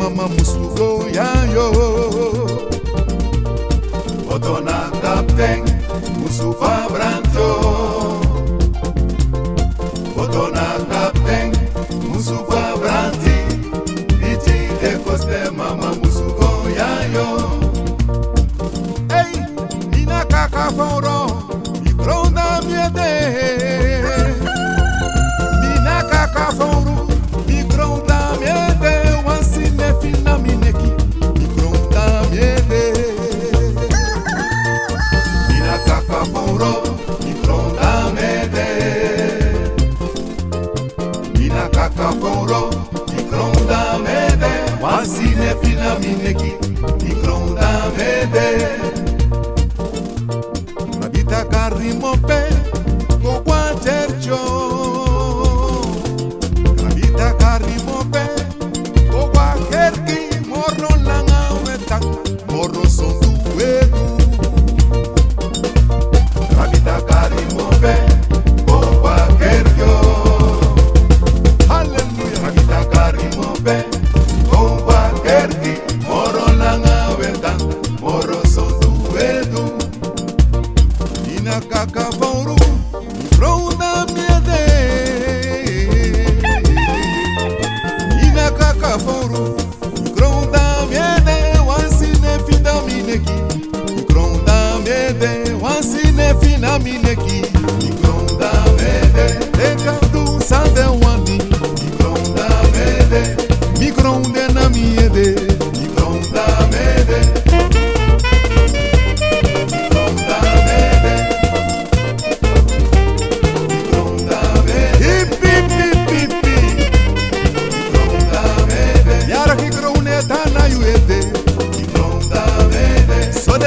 mama musugo ya yo. Otona kapten musufa branto. Otona kapten musufa branti. Iti de koste mama musugo ya yo. Hey, nina kaka foro, mikronda miede. Nina kaka foro, mikronda miede. Wansine fina mineki, mikronda miede. Nina kaka foro, mikronda miede. Nina kaka foro, mikronda miede. Wansine fina mineki, mikronda miede. Nabita karimope ko kwa chercho. Nabita karimope ko kwa kerki morro langa wetan morro sondu wedu. Nabita karimope ko kwa kerkyo. Hallelujah. Nabita karimope ko kwa kerki morro langa wetan morro sondu wedu. Nina kaka foru, mikronda miede. Nina kaka foru, mikronda miede. Wansine fina mineki, mikronda miede. Wansine fina mineki, mikronda miede. Tekandu sande wani, mikronda miede. Mikronde na miede, mikronda miede.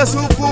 Suku